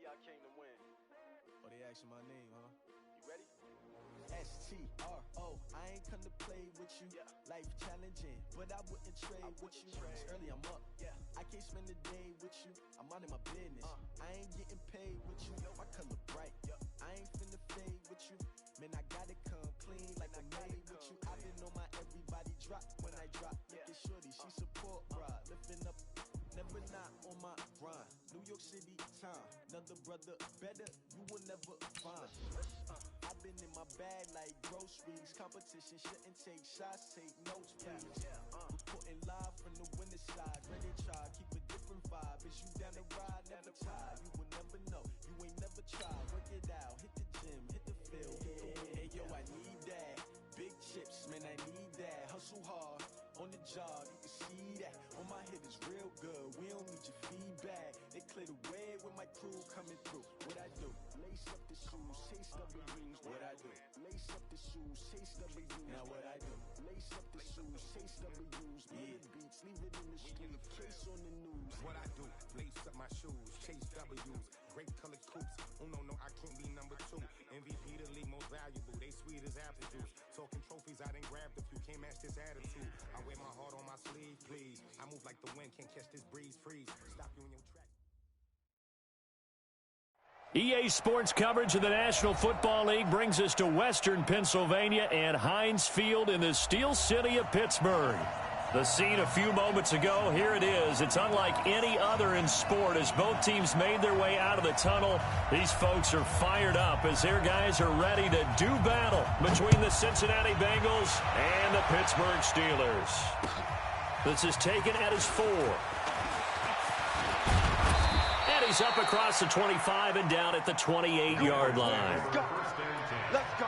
Oh, they asking my name, huh? You ready? S-T-R-O, I ain't come to play with you. Life challenging, but I wouldn't trade with you. It's early, I'm up. I can't spend the day with you. I'm out of my business. I ain't getting paid with you. My color bright. I ain't finna fade with you. Man, I gotta come clean like I made with you. I've been on my everybody drop when I drop. Look at shorty, she support ride. Lifting up, never not on my grind. New York City time, another brother better, you will never find. I've been in my bag like groceries. Competition shouldn't take shots, take notes, please. Reporting live from the winter side. Ready to try, keep a different vibe. Is you down the ride, never tired. You will never know, you ain't never tried. Work it out, hit the gym, hit the field. Hey yo, I need that. Big chips, man, I need that. Hustle hard, on the job, you can see that. On my head is real good, we don't need your feedback. They clear the way with my crew coming through. What I do? Lace up the shoes, chase W's. What I do? Lace up the shoes, chase W's. Now what I do? Lace up the shoes, chase W's. Yeah, beats, leave it in the street, case on the news. What I do? Lace up my shoes, chase W's. Great colored coops. Oh no, I can't be number 2. MVP the league, most valuable. They sweet as apple juice. Talking trophies, I done grabbed a few. Can't match this attitude. I wear my heart on my sleeve, please. I move like the wind, can't catch this breeze. Freeze, stop you in your tracks. EA Sports coverage of the National Football League brings us to Western Pennsylvania and Heinz Field in the Steel City of Pittsburgh. The scene a few moments ago, here it is. It's unlike any other in sport as both teams made their way out of the tunnel. These folks are fired up as their guys are ready to do battle between the Cincinnati Bengals and the Pittsburgh Steelers. This is taken at his 4. And he's up across the 25 and down at the 28-yard line. Let's go. Let's go.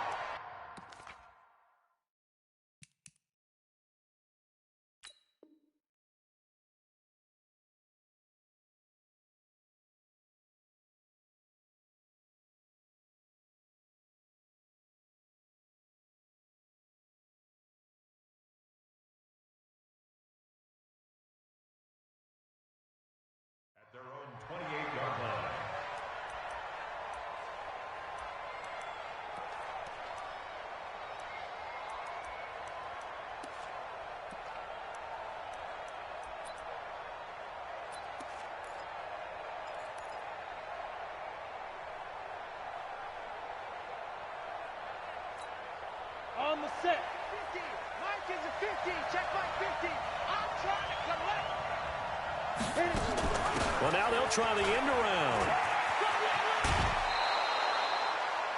Their own 28-yard line. On the set. 50. Mike is a 50. Check Mike 50. I'm trying to collect. Well, now they'll try the end around.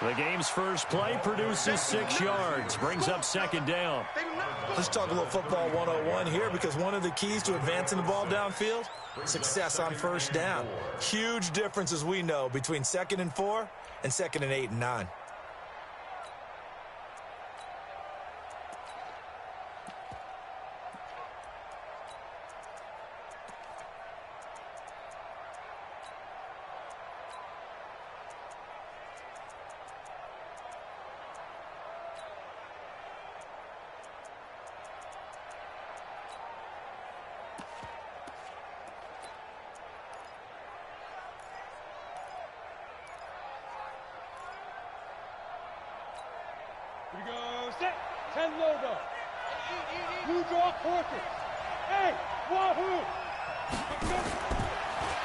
The game's first play produces 6 yards, brings up second down. Let's talk a little football 101 here because one of the keys to advancing the ball downfield, success on first down. Huge difference, as we know, between 2nd and 4 and 2nd and 8 and 9. We go set. 10 logo. Blue draw quarter. Hey, wahoo!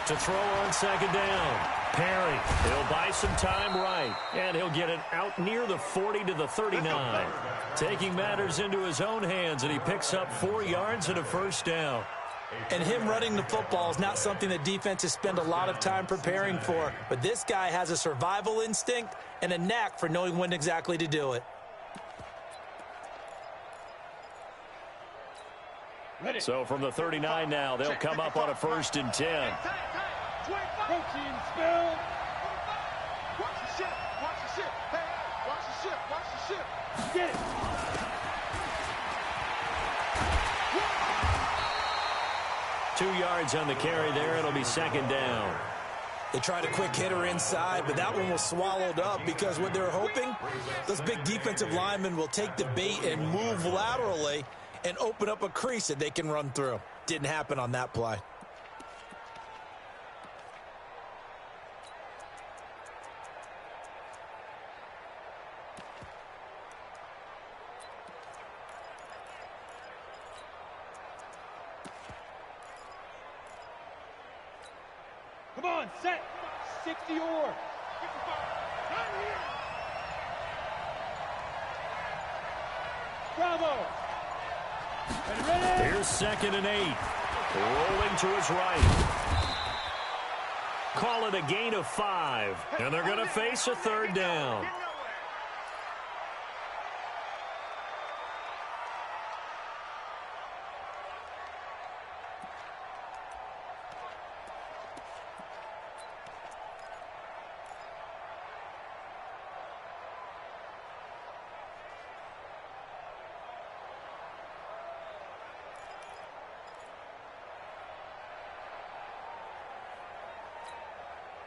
To throw on second down. Perry, he'll buy some time right, and he'll get it out near the 40 to the 39. Taking matters into his own hands, and he picks up 4 yards and a first down. And him running the football is not something that defenses spend a lot of time preparing for, but this guy has a survival instinct and a knack for knowing when exactly to do it. So from the 39 now, they'll come up on a 1st and 10. Protein spill. Watch the ship. Watch the ship. Hey, watch the ship. Watch the ship. Get it. Two yards on the carry there. It'll be second down. They tried a quick hitter inside, but that one was swallowed up because what they're hoping, those big defensive linemen will take the bait and move laterally and open up a crease that they can run through. Didn't happen on that play. Come on, set. 60 or. Bravo. Ready? Here's 2nd and 8. Rolling to his right. Call it a gain of 5. And they're going to face a 3rd down.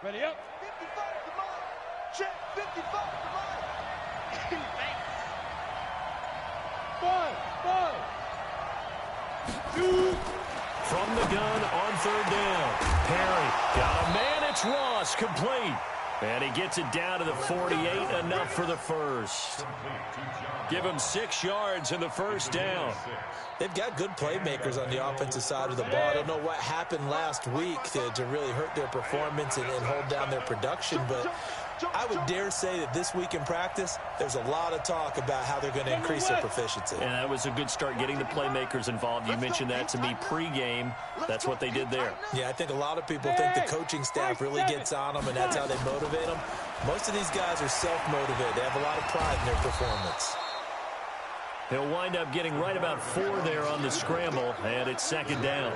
Ready up. 55 to mine. Check. 55 to mine. Thanks. 5. 2. From the gun on 3rd down. Perry got a man. It's Ross, complete. And he gets it down to the 48, enough for the first. Give him 6 yards in the 1st down. They've got good playmakers on the offensive side of the ball. I don't know what happened last week to really hurt their performance and hold down their production, but I would dare say that this week in practice, there's a lot of talk about how they're going to increase their proficiency. And that was a good start, getting the playmakers involved. You mentioned that to me pregame. That's what they did there. Yeah, I think a lot of people think the coaching staff really gets on them, and that's how they motivate them. Most of these guys are self-motivated. They have a lot of pride in their performance. He'll wind up getting right about 4 there on the scramble, and it's 2nd down.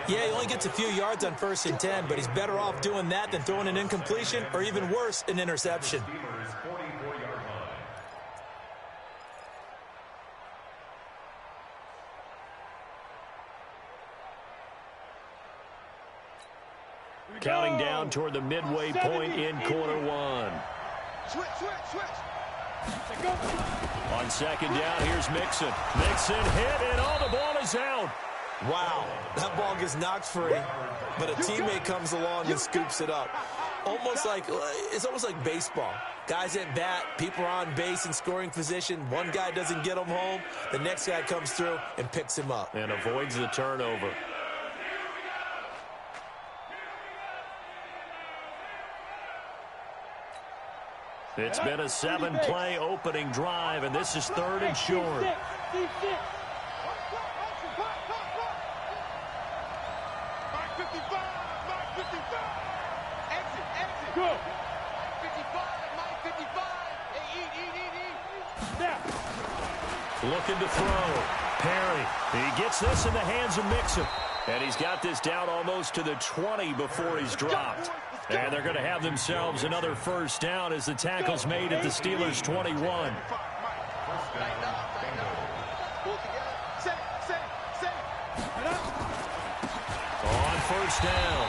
Yeah, he only gets a few yards on 1st and 10, but he's better off doing that than throwing an incompletion, or even worse, an interception. Counting down toward the midway point in quarter 1. Switch. On 2nd down, here's Mixon. Mixon hit, and the ball is out. Wow, that ball gets knocked free, but a teammate comes along and scoops it up. It's almost like baseball. Guys at bat, people are on base in scoring position. One guy doesn't get him home. The next guy comes through and picks him up. And avoids the turnover. It's been a 7-play opening drive, and this is 3rd and short. Mike 55. Exit. Go. Mike 55. Hey, eat. Snap. Looking to throw. Perry. He gets this in the hands of Mixon. And he's got this down almost to the 20 before he's dropped. And they're going to have themselves another 1st down as the tackle's made at the Steelers' 21. On 1st down,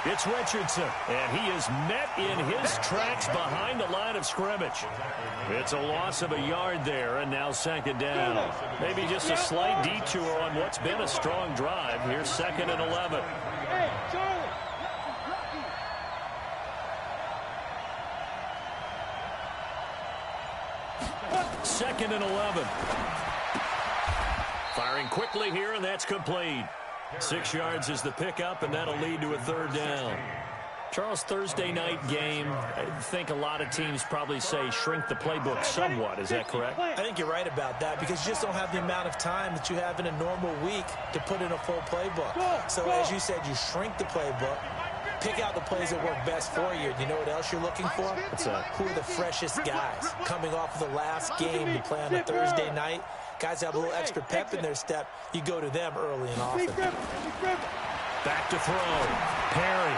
it's Richardson, and he is met in his tracks behind the line of scrimmage. It's a loss of a yard there, and now 2nd down. Maybe just a slight detour on what's been a strong drive. Here's 2nd and 11. Hey, Charlie. 2nd and 11. Firing quickly here, and that's complete. 6 yards is the pickup, and that'll lead to a 3rd down. Charles, Thursday night game, I think a lot of teams probably say shrink the playbook somewhat. Is that correct? I think you're right about that because you just don't have the amount of time that you have in a normal week to put in a full playbook. So as you said, you shrink the playbook, pick out the plays that work best for you. You know what else you're looking for? Who are the freshest guys coming off of the last game to play on a Thursday night? Guys have a little extra pep in their step. You go to them early and often. Back to throw. Perry.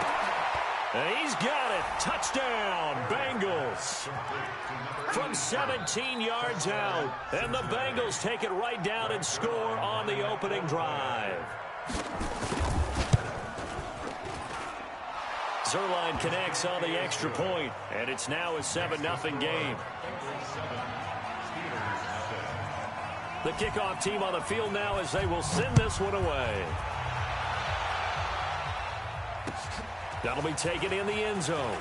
And he's got it. Touchdown, Bengals. From 17 yards out. And the Bengals take it right down and score on the opening drive. Zerline connects on the extra point, and it's now a 7-0 game. The kickoff team on the field now as they will send this one away. That'll be taken in the end zone.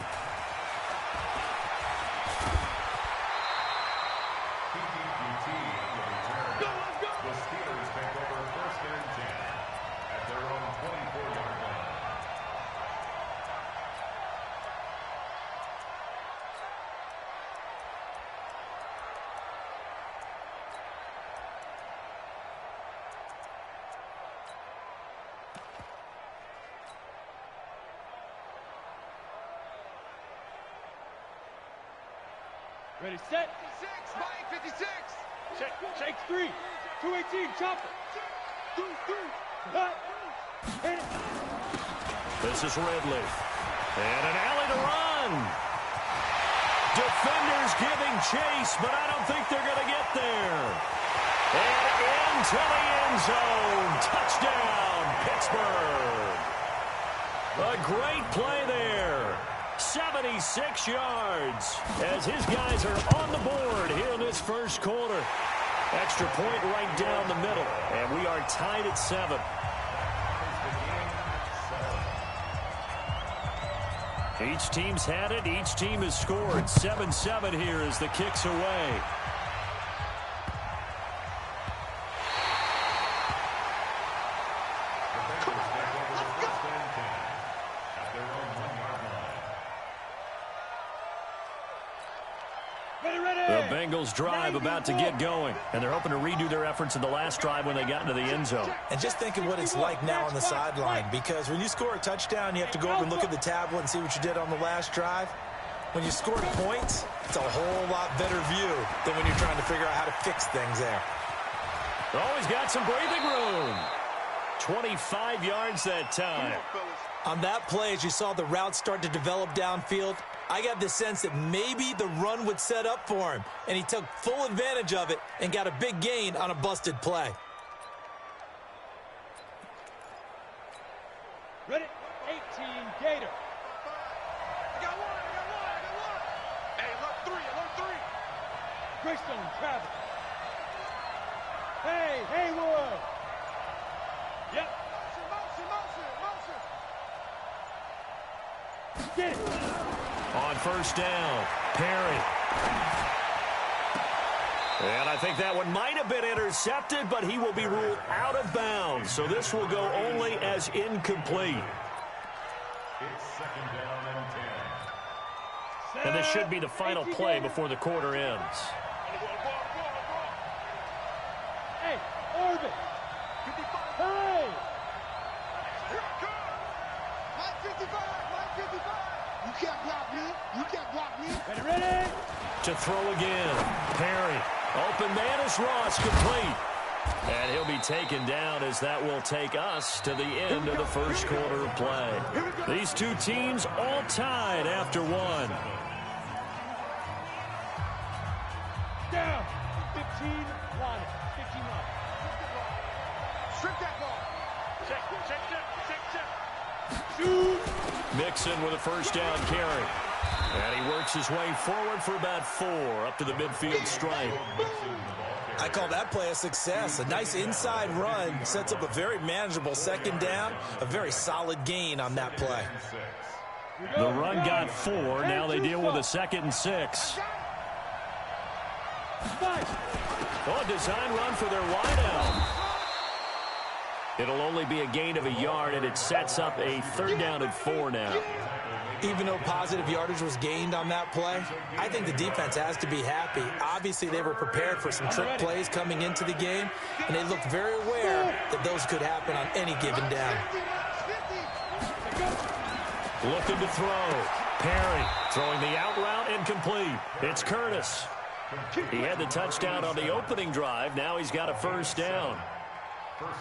Ready, set. 56, Mike, 56. Shake 3. 218, chopper. 2, 3. Cut. Hit it. This is Ridley. And an alley to run. Defenders giving chase, but I don't think they're going to get there. And into the end zone. Touchdown, Pittsburgh. A great play there. 76 yards as his guys are on the board here in this first quarter. Extra point right down the middle, and we are tied at 7. Each team's had it. Each team has scored. 7-7 here as the kick's away. The Bengals drive about to get going, and they're hoping to redo their efforts in the last drive when they got into the end zone. And just think of what it's like now on the sideline, because when you score a touchdown, you have to go over and look at the tablet and see what you did on the last drive. When you score points, it's a whole lot better view than when you're trying to figure out how to fix things there. Always got some breathing room. 25 yards that time. On that play, as you saw the route start to develop downfield, I got the sense that maybe the run would set up for him, and he took full advantage of it and got a big gain on a busted play. Ready? 18, Gator. I got one. Hey, alert 3. Greystone, Travis. Hey, Haywood. Yep. Motion. Get it. On first down, Perry. And I think that one might have been intercepted, but he will be ruled out of bounds. So this will go only as incomplete. It's second down and 10. And this should be the final play before the quarter ends. Hey, Orbit. 55. Hey. Here it comes. Mike 55. You can't block me. Ready. To throw again. Perry. Open man is Ross, complete. And he'll be taken down as that will take us to the end of the first quarter of play. These two teams all tied after one. Down. 15 line. 15 line. Strip that ball. Check. Shoot. Mixon with a first down carry. And he works his way forward for about 4 up to the midfield stripe. I call that play a success. A nice inside run sets up a very manageable second down, a very solid gain on that play. The run got 4. Now they deal with a 2nd and 6. Oh, design run for their wideout. It'll only be a gain of a yard, and it sets up a 3rd down and 4 now. Even though positive yardage was gained on that play, I think the defense has to be happy. Obviously, they were prepared for some trick plays coming into the game, and they looked very aware that those could happen on any given down. Looking to throw. Perry throwing the out route incomplete. It's Curtis. He had the touchdown on the opening drive. Now he's got a 1st down.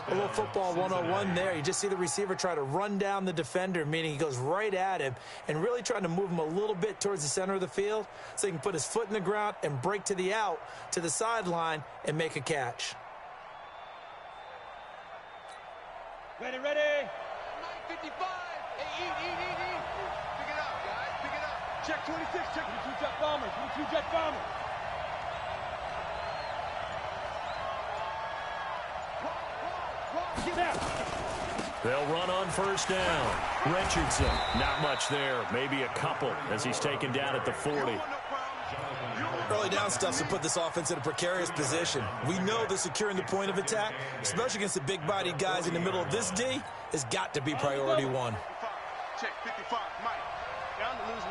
A little football 101 there. You just see the receiver try to run down the defender, meaning he goes right at him and really trying to move him a little bit towards the center of the field so he can put his foot in the ground and break to the out, to the sideline, and make a catch. Ready. 55. Hey, eat. Pick it up, guys. Pick it up. Check 26. Check 22 jet bombers. 22 jet bombers. Get out. They'll run on 1st down. Richardson, not much there. Maybe a couple as he's taken down at the 40. Early down stuff to put this offense in a precarious position. We know that securing the point of attack, especially against the big-bodied guys in the middle of this D, has got to be priority 1. Check 55. Mike. Down to lose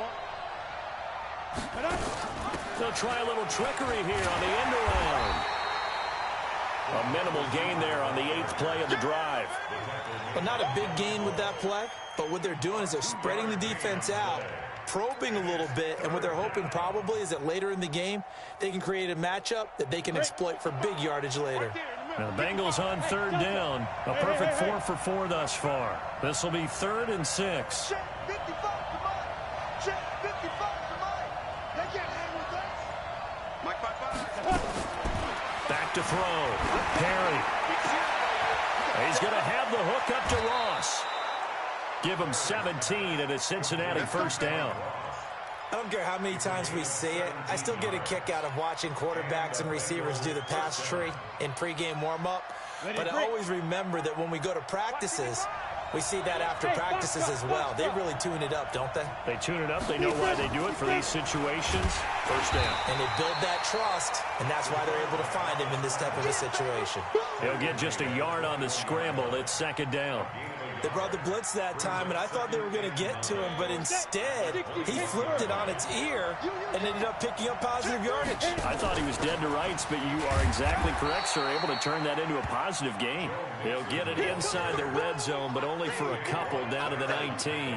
1. They'll try a little trickery here on the end around. A minimal gain there on the 8th play of the drive. But not a big gain with that play. But what they're doing is they're spreading the defense out, probing a little bit, and what they're hoping probably is that later in the game, they can create a matchup that they can exploit for big yardage later. Now the Bengals on third down. A perfect 4 for 4 thus far. This will be 3rd and 6. Check 55 for Mike. Check 55 for Mike. They can't hang with us. Mike, Back to throw. Perry. He's going to have the hook up to Ross. Give him 17 and a Cincinnati first down. I don't care how many times we see it. I still get a kick out of watching quarterbacks and receivers do the pass tree in pregame warm-up. But I always remember that when we go to practices, we see that after practices as well. They really tune it up, don't they? They tune it up. They know why they do it for these situations. First down. And they build that trust, and that's why they're able to find him in this type of a situation. He'll get just a yard on the scramble. It's 2nd down. They brought the blitz that time, and I thought they were going to get to him, but instead, he flipped it on its ear and ended up picking up positive yardage. I thought he was dead to rights, but you are exactly correct, sir. Able to turn that into a positive gain. He'll get it inside the red zone, but only for a couple down to the 19.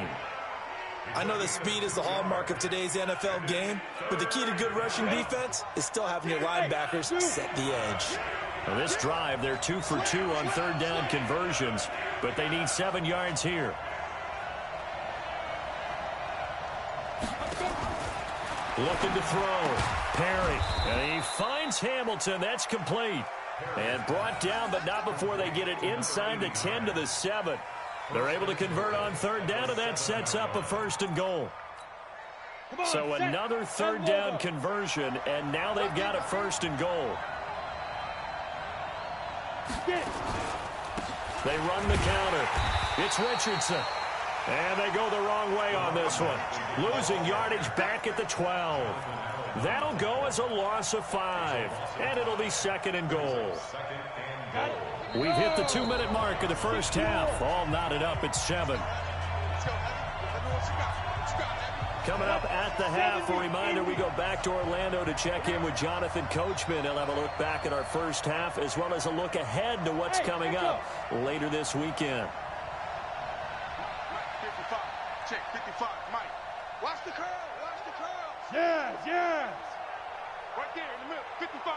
I know that speed is the hallmark of today's NFL game, but the key to good rushing defense is still having your linebackers set the edge. Now this drive, they're 2 for 2 on 3rd down conversions, but they need 7 yards here. Looking to throw. Perry. And he finds Hamilton. That's complete. And brought down, but not before they get it inside the 10 to the 7. They're able to convert on 3rd down, and that sets up a 1st and goal. So another 3rd down conversion, and now they've got a 1st and goal. They run the counter. It's Richardson. And they go the wrong way on this one. Losing yardage back at the 12. That'll go as a loss of 5. And it'll be 2nd and goal. We've hit the 2-minute mark of the first half. All knotted up at 7. Coming up at the half, a reminder, we go back to Orlando to check in with Jonathan Coachman. He'll have a look back at our first half as well as a look ahead to what's coming up later this weekend. Mike, 55. Check 55. Mike. Watch the curl. Watch the curl. Yes, yes. Right there in the middle. 55.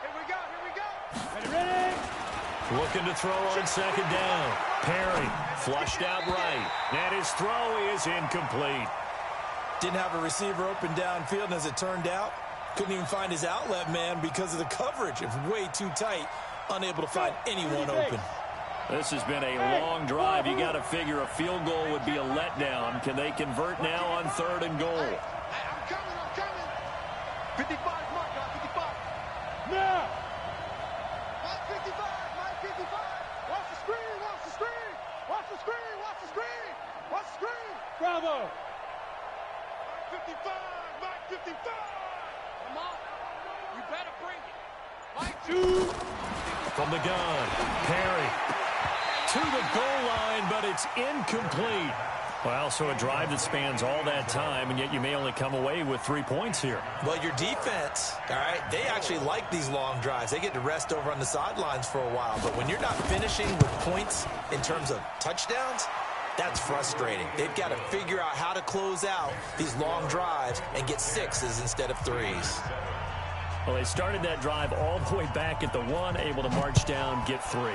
Here we go. Here we go. Ready? Looking to throw on 2nd down. Perry flushed out right. And his throw is incomplete. Didn't have a receiver open downfield, and as it turned out, couldn't even find his outlet man because of the coverage. It was way too tight, unable to find anyone open. This has been a long drive. You got to figure a field goal would be a letdown. Can they convert now on 3rd and goal? Hey, I'm coming. I'm coming. 55. Mike, 55. Now. Mike, 55. Mike, 55. Watch the screen. Watch the screen. Watch the screen. Watch the screen. Watch the screen. Bravo. 55, Mike 55. Come on. You better bring it. Mike 2. From the gun, Perry to the goal line, but it's incomplete. Well, so a drive that spans all that time, and yet you may only come away with 3 points here. Well, your defense, all right, they actually like these long drives. They get to rest over on the sidelines for a while, but when you're not finishing with points in terms of touchdowns, that's frustrating. They've got to figure out how to close out these long drives and get 6s instead of 3s. Well, they started that drive all the way back at the 1, able to march down, get 3.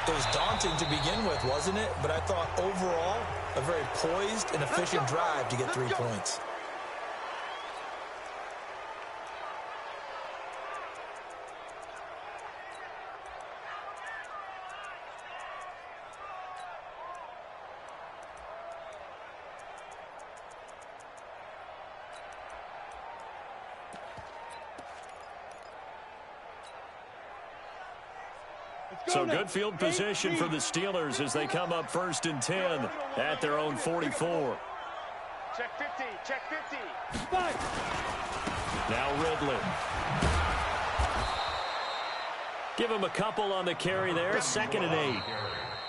It was daunting to begin with, wasn't it? But I thought overall, a very poised and efficient drive to get 3 points. So good field position for the Steelers as they come up 1st and 10 at their own 44. Check 50. Check 50. Now Ridley. Give him a couple on the carry there. 2nd and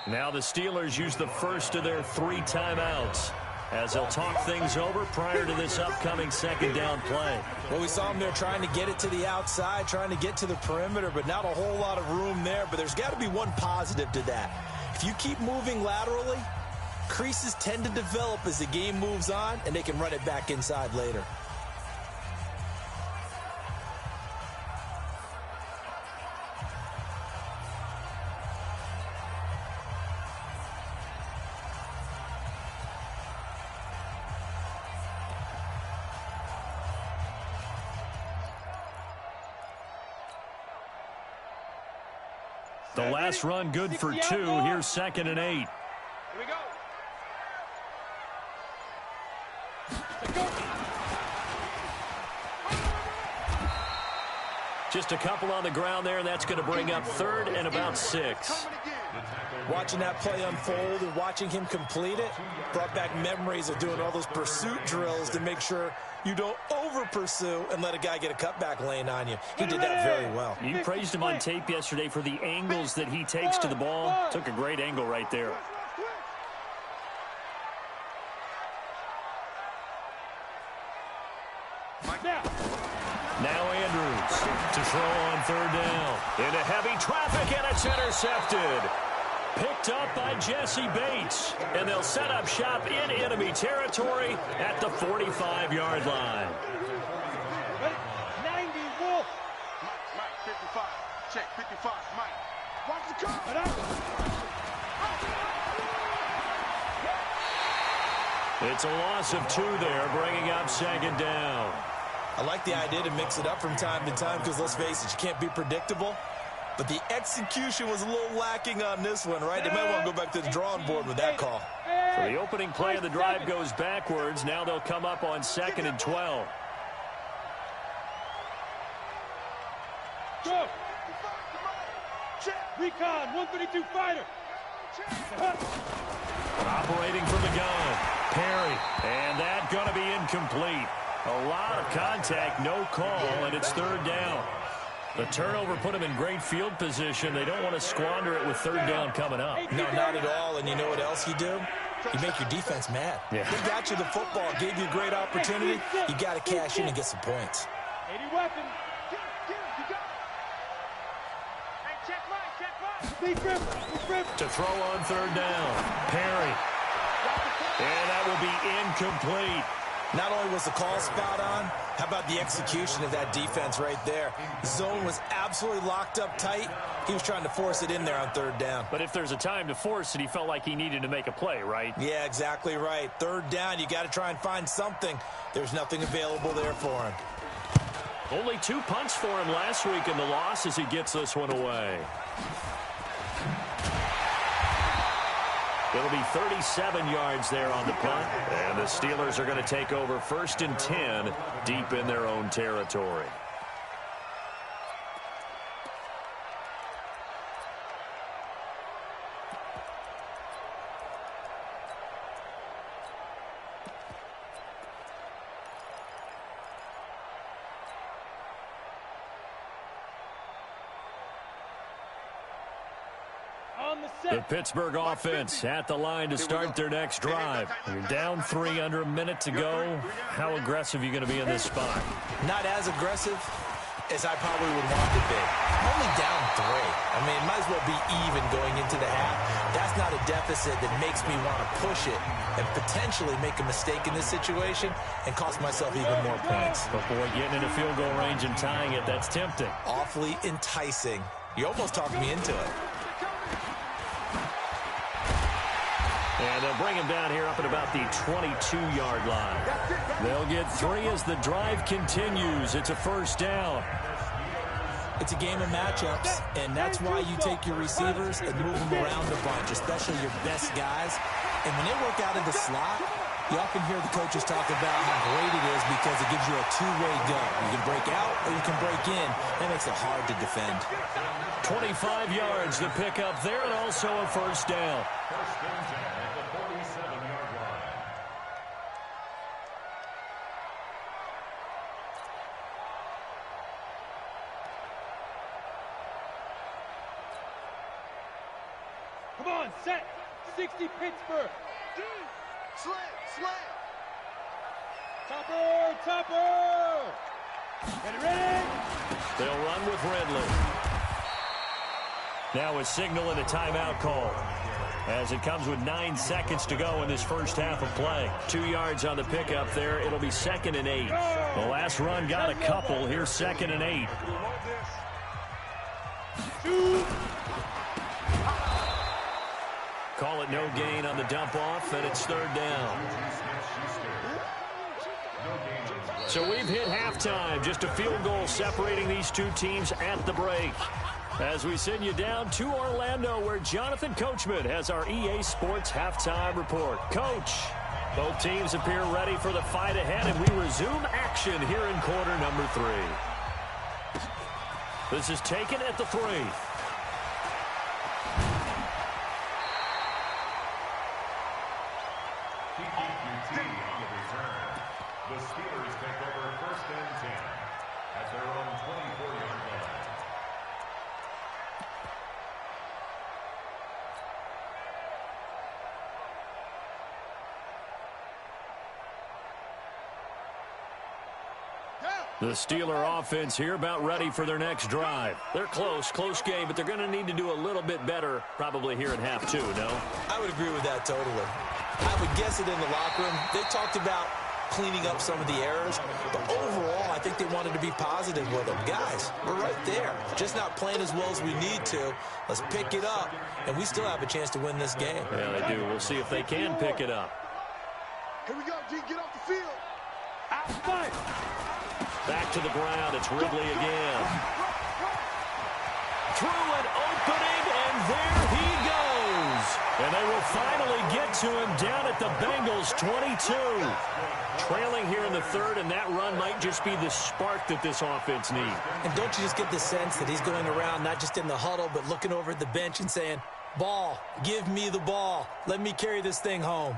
8. Now the Steelers use the first of their 3 timeouts as they'll talk things over prior to this upcoming 2nd down play. Well, we saw them there trying to get it to the outside, trying to get to the perimeter, but not a whole lot of room there. But there's got to be one positive to that. If you keep moving laterally, Creases tend to develop as the game moves on, and they can run it back inside later. The last run good for 2. Here's 2nd and 8. Here we go. Just a couple on the ground there, and that's going to bring up 3rd and about 6. Watching that play unfold and watching him complete it brought back memories of doing all those pursuit drills to make sure you don't over-pursue and let a guy get a cutback lane on you. He did that very well. You praised him on tape yesterday for the angles that he takes to the ball. Took a great angle right there. Now Andrews to throw on 3rd down. Into heavy traffic, and it's intercepted. Picked up by Jesse Bates. And they'll set up shop in enemy territory at the 45-yard line. 90 Wolf. Mike, 55. Check, 55. Mike. Watch the car. It's a loss of 2 there, bringing up 2nd down. I like the idea to mix it up from time to time because, let's face it, you can't be predictable. But the execution was a little lacking on this one, right? They might want to go back to the drawing board with that call. So the opening play of the drive goes backwards. Now they'll come up on 2nd and 12. Go. Recon, 132 fighter. Operating from the gun. Perry. And that's going to be incomplete. A lot of contact, no call, and it's 3rd down. The turnover put him in great field position. They don't want to squander it with 3rd down coming up. No, not at all. And you know what else you do? You make your defense mad. Yeah. They got you the football, gave you a great opportunity. You got to cash in and get some points. 80 weapons. To throw on 3rd down. Perry. And that will be incomplete. Not only was the call spot on, how about the execution of that defense right there? The zone was absolutely locked up tight. He was trying to force it in there on 3rd down. But if there's a time to force it, he felt like he needed to make a play, right? Yeah, exactly right. 3rd down, you got to try and find something. There's nothing available there for him. Only 2 punts for him last week in the loss as he gets this one away. It'll be 37 yards there on the punt. And the Steelers are going to take over 1st and 10 deep in their own territory. The Pittsburgh offense at the line to start their next drive. You're down 3 under a minute to go. How aggressive are you going to be in this spot? Not as aggressive as I probably would want to be. I'm only down 3. I mean, it might as well be even going into the half. That's not a deficit that makes me want to push it and potentially make a mistake in this situation and cost myself even more points. But boy, getting into field goal range and tying it, that's tempting. Awfully enticing. You almost talked me into it. And they'll bring him down here up at about the 22-yard line. They'll get 3 as the drive continues. It's a 1st down. It's a game of matchups, and that's why you take your receivers and move them around a bunch, especially your best guys. And when they work out of the slot, you often hear the coaches talk about how great it is because it gives you a two-way go. You can break out or you can break in. That makes it hard to defend. 25 yards to pick up there, and also a 1st down. Come on, set. 60 Pittsburgh. Slam. Topper. Ready. They'll run with Ridley. Now a signal and a timeout call. as it comes with 9 seconds to go in this first half of play. 2 yards on the pickup there. It'll be 2nd and 8. The last run got a couple. Here's 2nd and 8. Call it no gain on the dump off, and it's 3rd down. So we've hit halftime. Just a field goal separating these two teams at the break. As we send you down to Orlando, where Jonathan Coachman has our EA Sports halftime report. Coach, both teams appear ready for the fight ahead, and we resume action here in quarter number 3. This is taken at the 3. The Steelers take over 1st and 10 at their own 24-yard line. The Steeler offense here about ready for their next drive. They're close game, but they're going to need to do a little bit better probably here in half 2, no? I would agree with that totally. I would guess it in the locker room. They talked about cleaning up some of the errors, but overall, I think they wanted to be positive with them. Guys, we're right there. Just not playing as well as we need to. Let's pick it up, and we still have a chance to win this game. Yeah, they do. We'll see if they can pick it up. Here we go, G. Get off the field. Outside. Back to the ground. It's Ridley again. Through an opening, and there he goes. And they will finally get to him down at the Bengals 22. Trailing here in the 3rd, and that run might just be the spark that this offense needs. And don't you just get the sense that he's going around not just in the huddle, but looking over at the bench and saying, ball, give me the ball. Let me carry this thing home.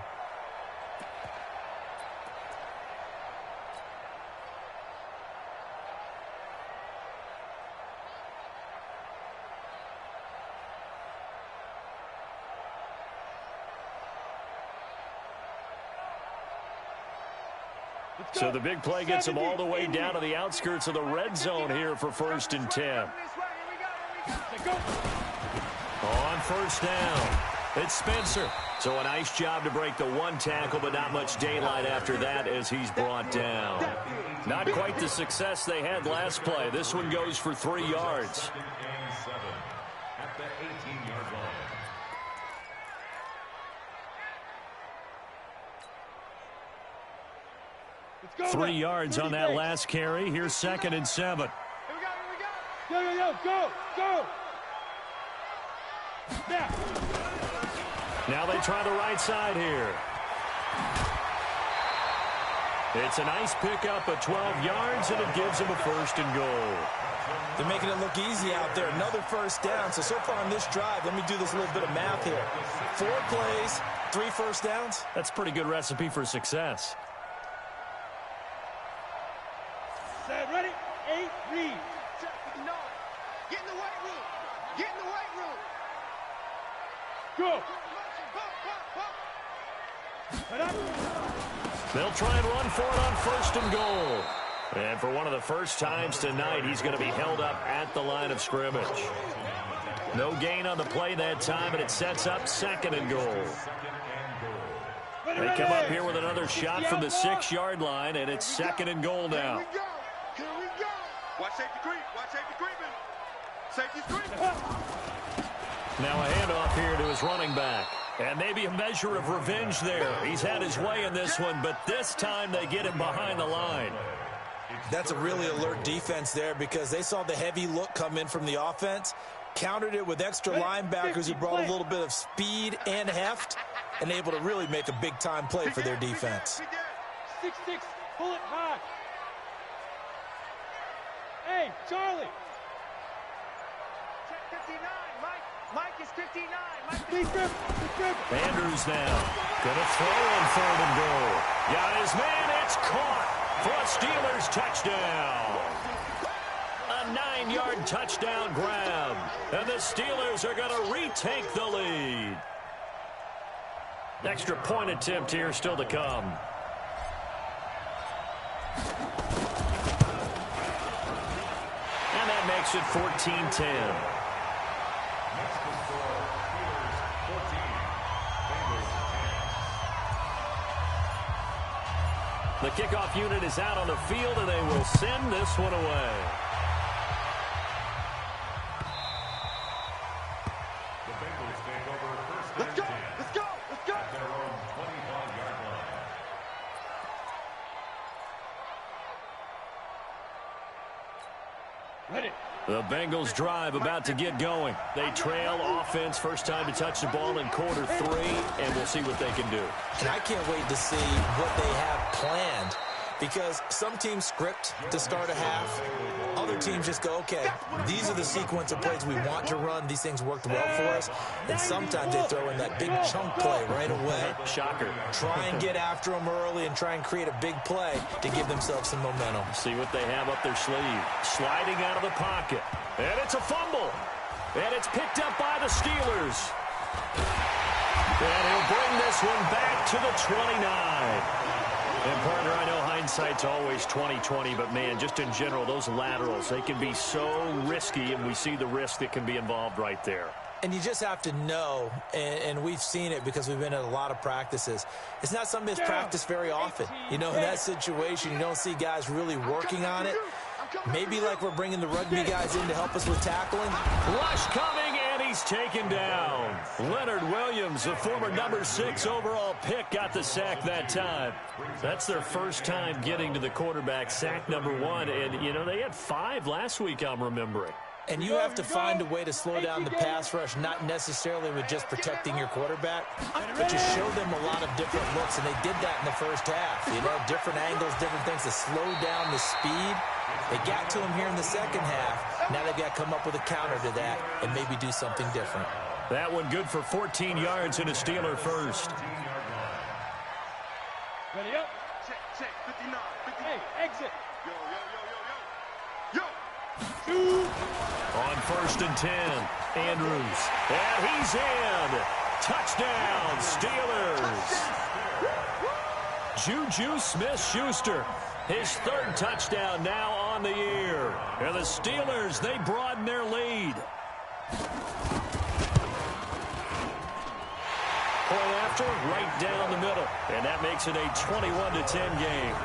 So the big play gets them all the way down to the outskirts of the red zone here for 1st and 10. On 1st down, it's Spencer. So a nice job to break the 1 tackle, but not much daylight after that as he's brought down. Not quite the success they had last play. This one goes for 3 yards. At the 18-yard line. 3 yards on that last carry. Here's 2nd and 7. Here we go. Go. Now they try the right side here. It's a nice pickup of 12 yards, and it gives them a 1st and goal. They're making it look easy out there. Another 1st down. So far on this drive, let me do this little bit of math here. 4 plays, 3 1st downs. That's a pretty good recipe for success. Set, ready, 8, read. No. Get in the weight room. Get in the weight room. Go. They'll try and run for it on 1st and goal. And for one of the first times tonight, he's going to be held up at the line of scrimmage. No gain on the play that time, and it sets up 2nd and goal. They come up here with another shot from the 6-yard line, and it's 2nd and goal now. Here we go. Watch safety creep. Watch safety creeping. Safety's creeping. Now a handoff here to his running back. And maybe a measure of revenge there. He's had his way in this one, but this time they get him behind the line. That's a really alert defense there because they saw the heavy look come in from the offense, countered it with extra linebackers who brought a little bit of speed and heft, and able to really make a big-time play for their defense. 6-6, pull it high. Hey, Charlie. Check 59. Mike is 59. Please grip. Andrews now. Gonna throw on 3rd and goal. Got his man. It's caught for a Steelers touchdown. A 9-yard touchdown grab. And the Steelers are gonna retake the lead. Extra point attempt here still to come. And that makes it 14-10. The kickoff unit is out on the field, and they will send this one away. The Bengals take over first and 10. Let's go! At their own 25-yard line. Ready. The Bengals drive about to get going. They trail offense, first time to touch the ball in quarter 3, and we'll see what they can do. And I can't wait to see what they have planned, because some teams script to start a half. Other teams just go, okay, these are the sequence of plays we want to run. These things worked well for us. And sometimes they throw in that big chunk play right away. Shocker. Try and get after them early and try and create a big play to give themselves some momentum. See what they have up their sleeve. Sliding out of the pocket. And it's a fumble. And it's picked up by the Steelers. And he'll bring this one back to the 29. And, partner, I know hindsight's always 20/20, but, man, just in general, those laterals, they can be so risky, and we see the risk that can be involved right there. And you just have to know, and we've seen it because we've been at a lot of practices, it's not something that's practiced very often. You know, in that situation, you don't see guys really working on it. Maybe like we're bringing the rugby guys in to help us with tackling. Rush coming, and he's taken down. Leonard Williams, the former number 6 overall pick, got the sack that time. That's their first time getting to the quarterback, sack number 1. And, you know, they had 5 last week, I'm remembering. And you have to find a way to slow down the pass rush, not necessarily with just protecting your quarterback, but you show them a lot of different looks, and they did that in the first half. You know, different angles, different things to slow down the speed. They got to him here in the second half. Now they've got to come up with a counter to that and maybe do something different. That one good for 14 yards and a Steeler first. Ready up. Check, 59, 50. Hey, exit. Yo, yo, yo, yo, yo. Yo! On first and 10, Andrews. And he's in. Touchdown, Steelers. Juju Smith-Schuster. His 3rd touchdown now on the year. And the Steelers, they broaden their lead. Point after, right down the middle. And that makes it a 21-10 game.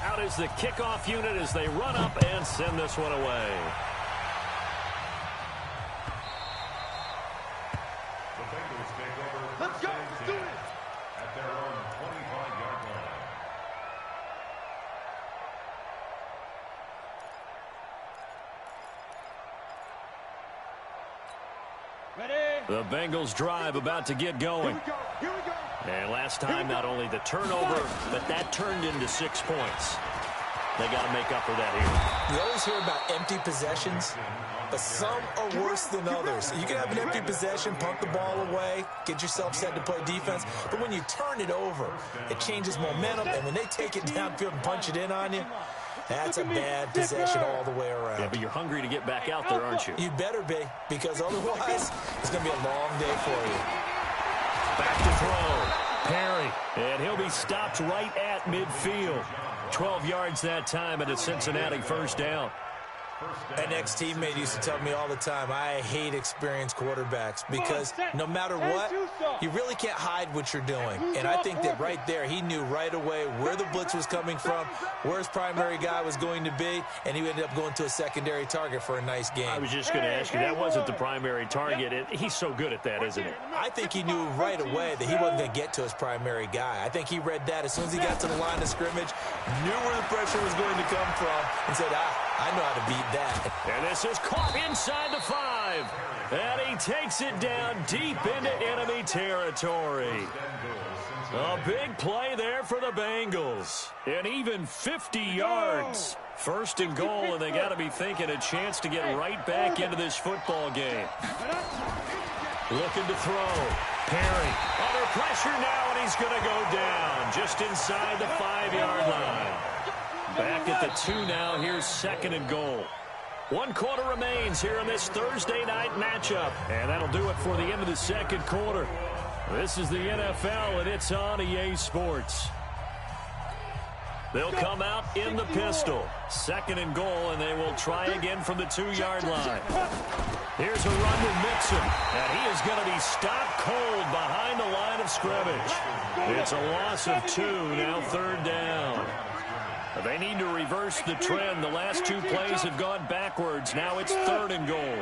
Out is the kickoff unit as they run up and send this one away. The Bengals take over Let's first go. and Let's do 10 it. at their own 25-yard line. Ready. The Bengals drive about to get going. Here we go. Here we go. And last time, not only the turnover, but that turned into 6 points. They got to make up for that here. You always hear about empty possessions, but some are worse than others. You can have an empty possession, punt the ball away, get yourself set to play defense, but when you turn it over, it changes momentum, and when they take it downfield and punch it in on you, that's a bad possession all the way around. Yeah, but you're hungry to get back out there, aren't you? You better be, because otherwise, it's going to be a long day for you. Back to throw. Perry, and he'll be stopped right at midfield. 12 yards that time, and a Cincinnati first down. An ex-teammate used to tell me all the time, I hate experienced quarterbacks because no matter what, you really can't hide what you're doing. And I think that right there, he knew right away where the blitz was coming from, where his primary guy was going to be, and he ended up going to a secondary target for a nice game. I was just going to ask you, that wasn't the primary target. He's so good at that, isn't he? I think he knew right away that he wasn't going to get to his primary guy. I think he read that as soon as he got to the line of scrimmage, knew where the pressure was going to come from, and said, I know how to beat that. And this is caught inside the 5. And he takes it down deep into enemy territory. A big play there for the Bengals. And even 50 yards. First and goal, and they got to be thinking a chance to get right back into this football game. Looking to throw. Perry under pressure now, and he's going to go down just inside the 5-yard line. Back at the 2 now. Here's second and goal. 1 quarter remains here in this Thursday night matchup. And that'll do it for the end of the second quarter. This is the NFL, and it's on EA Sports. They'll come out in the pistol. Second and goal, and they will try again from the 2-yard line. Here's a run with Mixon, and he is is going to be stopped cold behind the line of scrimmage. It's a loss of 2, now 3rd down. They need to reverse the trend. The last 2 plays have gone backwards. Now it's 3rd and goal.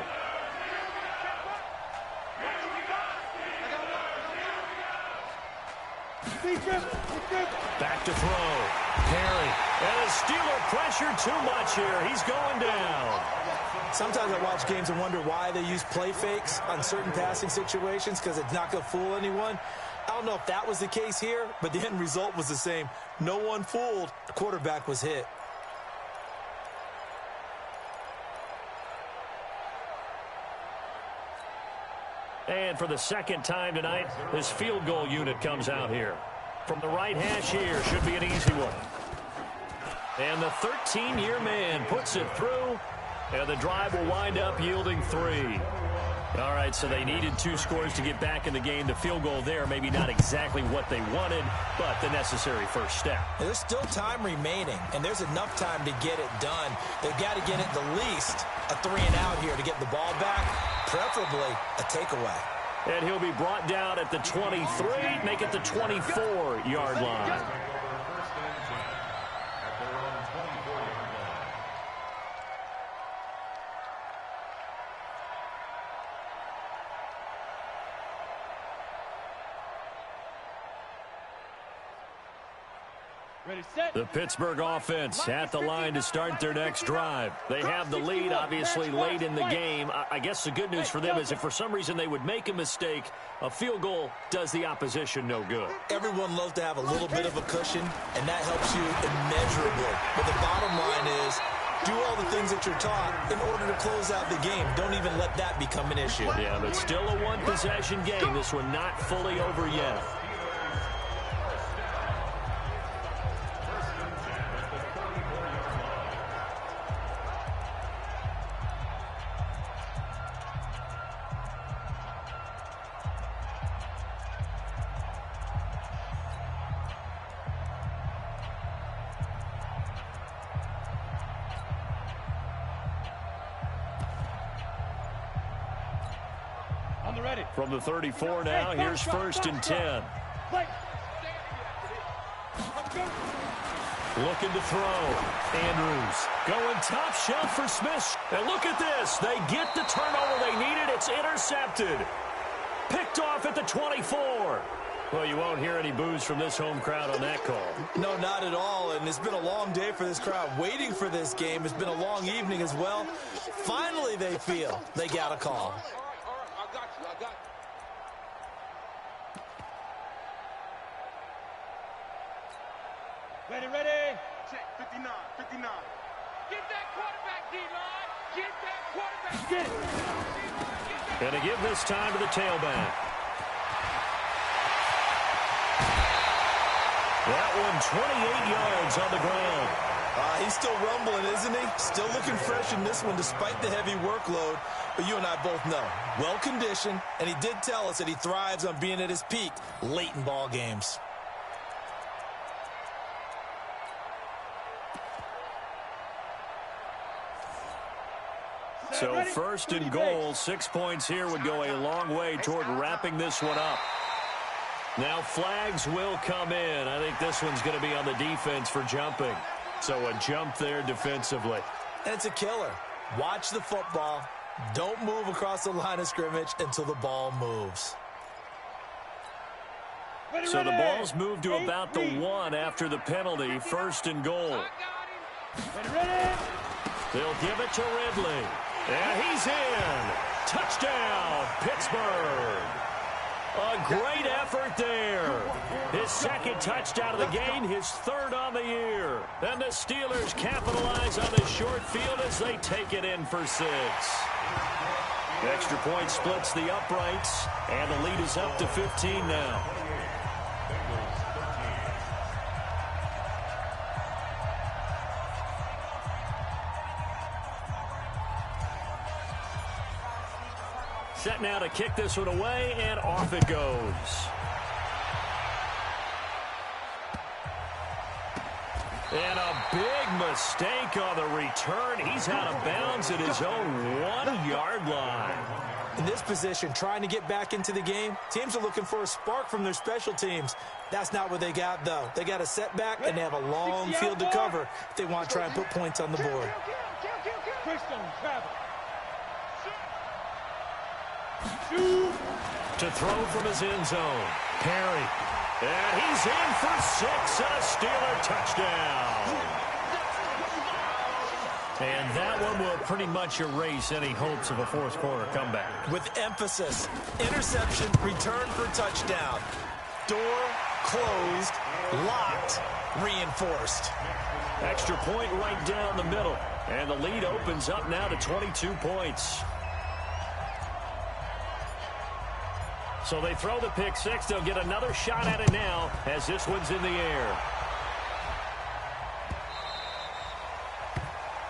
Back to throw. Perry. And the Steeler pressure too much here. He's going down. Sometimes I watch games and wonder why they use play fakes on certain passing situations, because it's not going to fool anyone. I don't know if that was the case here, but the end result was the same. No one fooled. The quarterback was hit. And for the 2nd time tonight, this field goal unit comes out here. From the right hash here, should be an easy one. And the 13-year man puts it through, and the drive will wind up yielding 3. All right, so they needed 2 scores to get back in the game. The field goal there, maybe not exactly what they wanted, but the necessary first step. There's still time remaining, and there's enough time to get it done. They've got to get it the least a 3-and-out here to get the ball back, preferably a takeaway. And he'll be brought down at the 23, make it the 24-yard line. The Pittsburgh offense at the line to start their next drive. They have the lead, obviously, late in the game. I guess the good news for them is if for some reason they would make a mistake, a field goal does the opposition no good. Everyone loves to have a little bit of a cushion, and that helps you immeasurably. But the bottom line is, do all the things that you're taught in order to close out the game. Don't even let that become an issue. Yeah, but still a one-possession game. This one not fully over yet. From the 34 now, here's 1st and 10. Looking to throw. Andrews going top shelf for Smith. And look at this. They get the turnover they needed. It's intercepted. Picked off at the 24. Well, you won't hear any boos from this home crowd on that call. No, not at all. And it's been a long day for this crowd. Waiting for this game. It's been a long evening as well. Finally, they feel they got a call. Ready. Check, 59. Get that quarterback, D-line. Get that quarterback. Get it. Going to give this time to the tailback. That one 28 yards on the ground. He's still rumbling, isn't he? Still looking fresh in this one despite the heavy workload. But you and I both know, well-conditioned, and he did tell us that he thrives on being at his peak late in ball games. So 1st and goal, 6 points here would go a long way toward wrapping this one up. Now flags will come in. I think this one's going to be on the defense for jumping. So a jump there defensively. And it's a killer. Watch the football. Don't move across the line of scrimmage until the ball moves. So the ball's moved to about the 1 after the penalty. 1st and goal. They'll give it to Ridley. And he's in. Touchdown, Pittsburgh. A great effort there. His 2nd touchdown of the game, his 3rd on the year. And the Steelers capitalize on the short field as they take it in for 6. Extra point splits the uprights, and the lead is up to 15 now. Set now to kick this one away, and off it goes. And a big mistake on the return. He's out of bounds at his own 1-yard line. In this position, trying to get back into the game, teams are looking for a spark from their special teams. That's not what they got, though. They got a setback, and they have a long field to cover if they want to try and put points on the board. To throw from his end zone, Perry. And he's in for 6 and a Steeler touchdown. And that one will pretty much erase any hopes of a fourth quarter comeback. With emphasis, interception, return for touchdown. Door closed, locked, reinforced. Extra point right down the middle. And the lead opens up now to 22 points. So they throw the pick six. They'll get another shot at it now as this one's in the air.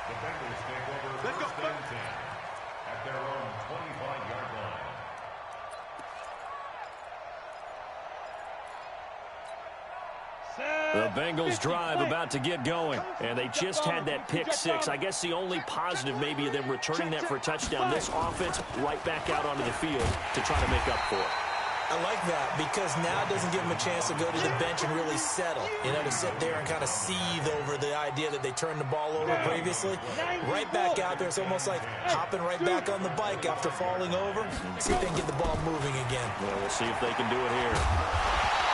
The Bengals take over first and 10 at their own 25-yard line. The Bengals drive about to get going, and they just had that pick six. I guess the only positive maybe of them returning that for a touchdown. This offense right back out onto the field to try to make up for it. I like that because now it doesn't give them a chance to go to the bench and really settle. You know, to sit there and kind of seethe over the idea that they turned the ball over previously. Right back out there. It's almost like hopping right back on the bike after falling over. See if they can get the ball moving again. Well, we'll see if they can do it here.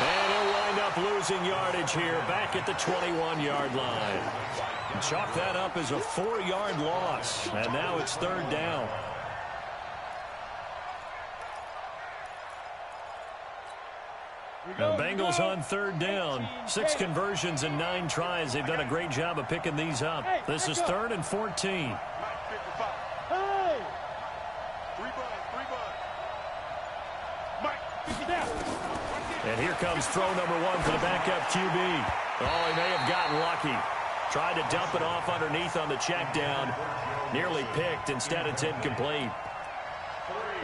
And he'll wind up losing yardage here back at the 21-yard line. Chalk that up as a 4-yard loss. And now it's third down. The Bengals on third down. 6 conversions and 9 tries. They've done a great job of picking these up. This is 3rd and 14. And here comes throw number 1 for the backup QB. Oh, he may have gotten lucky. Tried to dump it off underneath on the check down. Nearly picked. Instead, it's incomplete.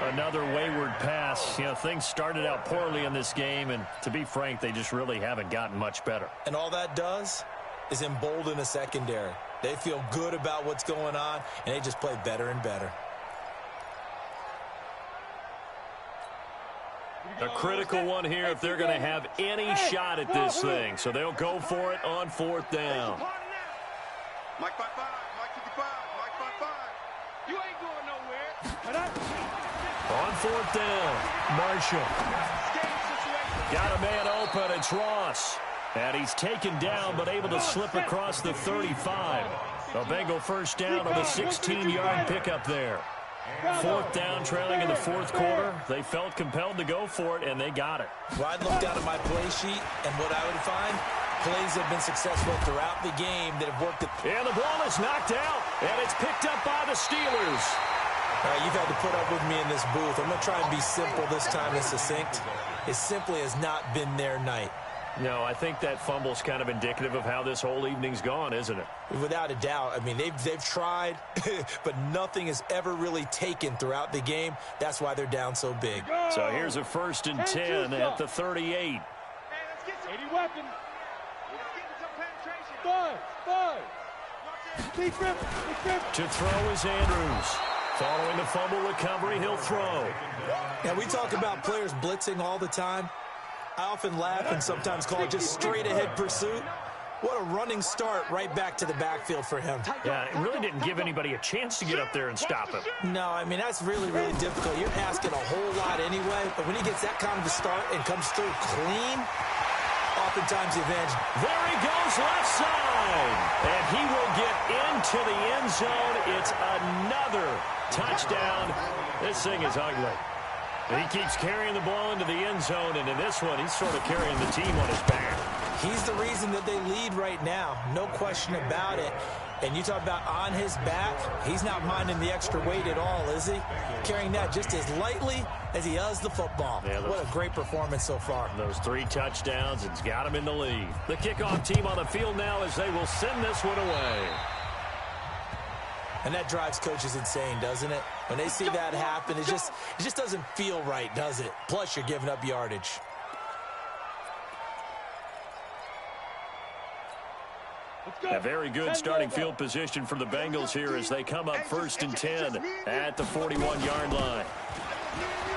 Another wayward pass. You know, things started out poorly in this game, and to be frank, they just really haven't gotten much better. And all that does is embolden the secondary. They feel good about what's going on, and they just play better and better. A critical one here if they're going to have any shot at this thing. So they'll go for it on 4th down. Mike 5-5, Mike 55, Mike 5-5. You ain't going nowhere. On 4th down, Marshall. Got a man open, it's Ross. And he's taken down but able to slip across the 35. A Bengal first down on the 16-yard pickup there. 4th down, trailing in the 4th quarter. They felt compelled to go for it, and they got it. Well, I'd look down at my play sheet, and what I would find, plays have been successful throughout the game that have worked. And the ball is knocked out, and it's picked up by the Steelers. You've had to put up with me in this booth. I'm going to try and be simple this time and succinct. It simply has not been their night. No, I think that fumble's kind of indicative of how this whole evening's gone, isn't it? Without a doubt. I mean, they've tried, but nothing is ever really taken throughout the game. That's why they're down so big. So here's a 1st and 10 at the 38. Hey, let's get weapon. Five. To throw is Andrews. Following the fumble recovery, he'll throw. Now, we talk about players blitzing all the time. I often laugh and sometimes call it just straight-ahead pursuit. What a running start right back to the backfield for him. Yeah, it really didn't give anybody a chance to get up there and stop him. No, I mean, that's really, really difficult. You're asking a whole lot anyway, but when he gets that kind of a start and comes through clean, oftentimes the advantage. There he goes, left side. And he will get into the end zone. It's another touchdown. This thing is ugly. He keeps carrying the ball into the end zone, and in this one, he's sort of carrying the team on his back. He's the reason that they lead right now. No question about it. And you talk about on his back, he's not minding the extra weight at all, is he? Carrying that just as lightly as he does the football. Yeah, what a great performance so far. Those 3 touchdowns, it's got him in the lead. The kickoff team on the field now as they will send this one away. And that drives coaches insane, doesn't it? When they see that happen, it just doesn't feel right, does it? Plus, you're giving up yardage. A very good starting field position for the Bengals here as they come up 1st and 10 at the 41-yard line.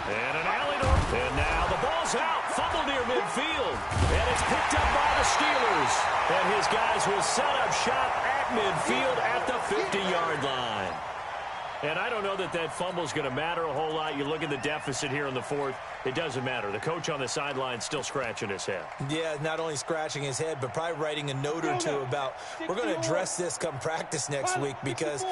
And an alley door. And now the ball's out. Fumble near midfield. And it's picked up by the Steelers. And his guys will set up shop at midfield at the 50-yard line. And I don't know that that fumble is going to matter a whole lot. You look at the deficit here in the fourth. It doesn't matter. The coach on the sideline still scratching his head. Yeah, not only scratching his head, but probably writing a note or two about we're going to address this come practice next week because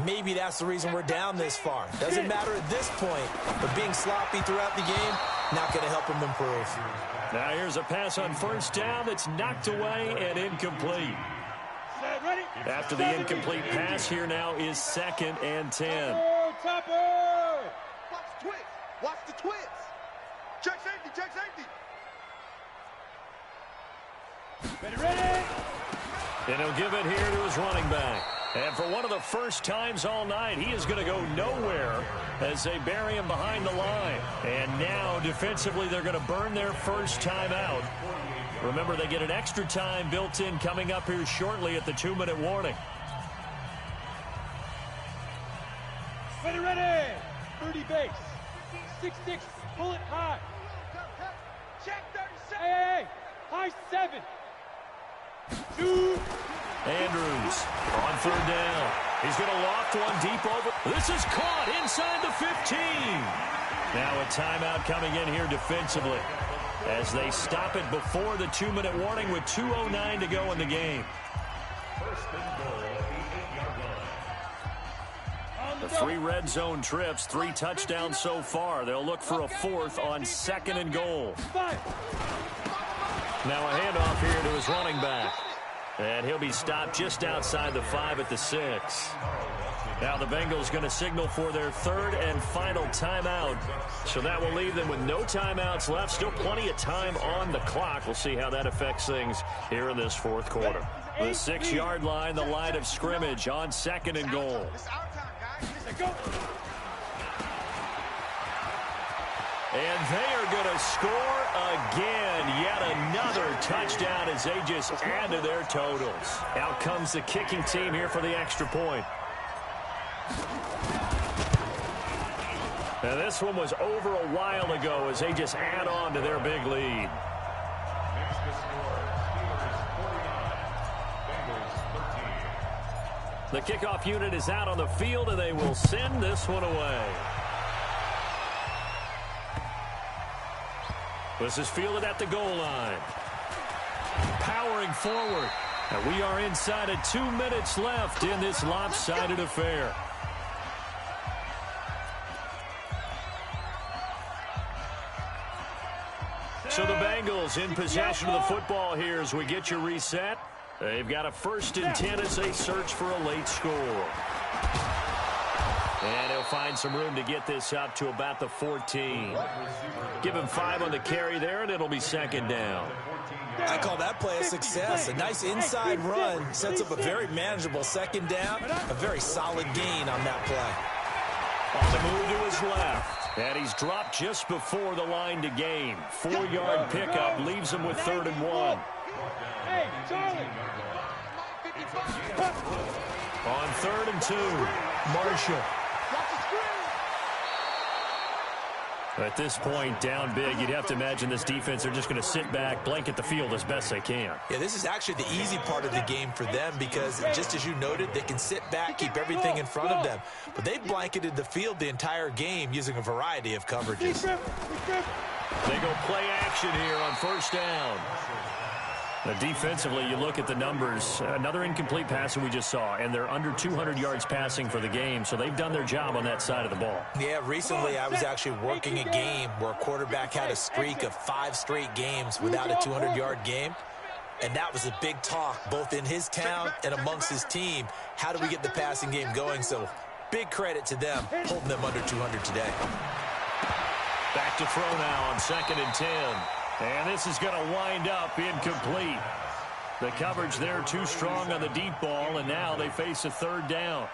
maybe that's the reason we're down this far. Doesn't matter at this point, but being sloppy throughout the game, not going to help him improve. Now here's a pass on first down that's knocked away and incomplete. After the incomplete pass, here now is 2nd and 10. Watch the twist. Watch the twist. Check safety. Check safety. Ready. And he'll give it here to his running back. And for one of the first times all night, he is going to go nowhere as they bury him behind the line. And now, defensively, they're going to burn their first timeout. Remember, they get an extra time built in coming up here shortly at the 2-minute warning. Ready. 30 base. 6'6", bullet high. Check 37. Hey, high 7. 2. Andrews on 3rd down. He's going to loft one deep over. This is caught inside the 15. Now a timeout coming in here defensively as they stop it before the 2-minute warning with 2:09 to go in the game. First and goal at the 8-yard line. The 3 red zone trips, 3 touchdowns so far. They'll look for a 4th on 2nd and goal. Now a handoff here to his running back. And he'll be stopped just outside the 5 at the 6. Now the Bengals going to signal for their 3rd and final timeout. So that will leave them with no timeouts left. Still plenty of time on the clock. We'll see how that affects things here in this 4th quarter. The 6-yard line, the line of scrimmage on 2nd and goal. And they are going to score again. Yet another touchdown as they just add to their totals. Out comes the kicking team here for the extra point. Now this one was over a while ago as they just add on to their big lead. Next to score, Steelers 49, Bengals 13. The kickoff unit is out on the field, and they will send this one away. This is fielded at the goal line. Powering forward. And we are inside of 2 minutes left in this lopsided affair. So the Bengals in possession of the football here as we get you reset. They've got a 1st and 10 as they search for a late score. And he'll find some room to get this up to about the 14. Give him 5 on the carry there, and it'll be 2nd down. I call that play a success. A nice inside run sets up a very manageable 2nd down. A very solid gain on that play. On the move to his left. And he's dropped just before the line to gain. 4-yard pickup leaves him with 3rd and 1. Hey, Charlie. On 3rd and 2, Marshall. At this point, down big, you'd have to imagine this defense are just going to sit back, blanket the field as best they can. Yeah, this is actually the easy part of the game for them because, just as you noted, they can sit back, keep everything in front of them. But they've blanketed the field the entire game using a variety of coverages. They go play action here on 1st down. Now, defensively, you look at the numbers. Another incomplete pass that we just saw, and they're under 200 yards passing for the game, so they've done their job on that side of the ball. Yeah, recently I was actually working a game where a quarterback had a streak of 5 straight games without a 200-yard game, and that was a big talk both in his town and amongst his team. How do we get the passing game going? So big credit to them holding them under 200 today. Back to throw now on 2nd and 10. And this is going to wind up incomplete. The coverage there too strong on the deep ball, and now they face a 3rd down.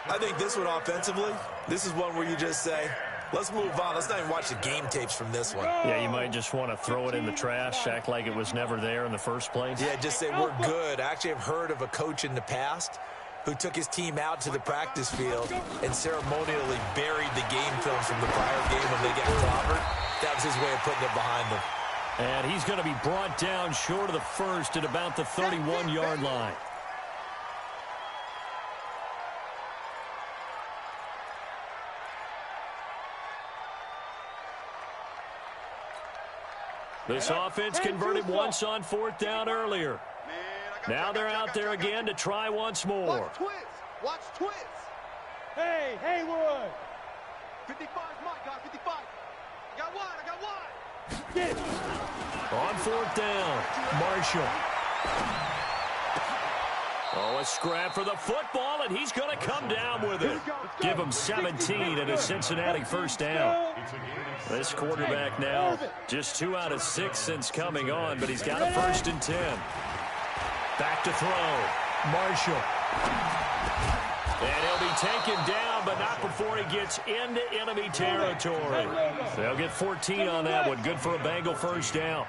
I think this one offensively, this is one where you just say, let's move on. Let's not even watch the game tapes from this one. Yeah, you might just want to throw it in the trash, act like it was never there in the first place. Yeah, just say we're good. I actually have heard of a coach in the past who took his team out to the practice field and ceremonially buried the game films from the prior game when they got clobbered. That was his way of putting it behind them. And he's going to be brought down short of the first at about the 31-yard line. This offense converted once on 4th down earlier. Now they're out there again to try once more. Watch twins. Watch twins. Hey, Haywood. 55 is my guy. 55. I got wide. I got wide. Get it. On 4th down, Marshall. Oh, a scrap for the football, and he's going to come down with it. Give him 17 and a Cincinnati first down. This quarterback now just 2 out of 6 since coming on, but he's got a 1st and 10. Back to throw. Marshall. And he'll be taken down, but not before he gets into enemy territory. They'll get 14 on that one. Good for a Bengal first down.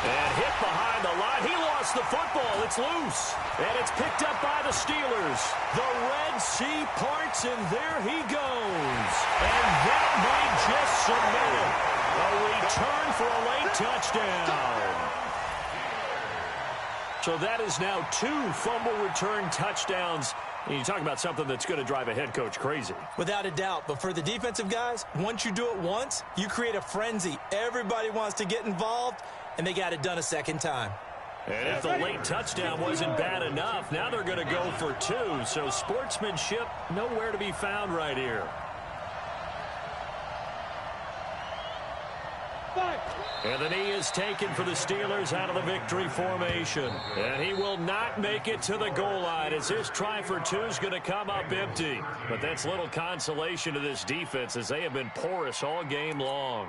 And hit behind the line. He lost the football. It's loose. And it's picked up by the Steelers. The Red Sea parts, and there he goes. And that might just cement it. A return for a late touchdown. So that is now 2 fumble return touchdowns. And you talk about something that's going to drive a head coach crazy. Without a doubt. But for the defensive guys, once you do it once, you create a frenzy. Everybody wants to get involved, and they got it done a second time. And if the late touchdown wasn't bad enough, now they're going to go for 2. So sportsmanship nowhere to be found right here. And the knee is taken for the Steelers out of the victory formation. And he will not make it to the goal line as his try for 2 is going to come up empty. But that's little consolation to this defense as they have been porous all game long.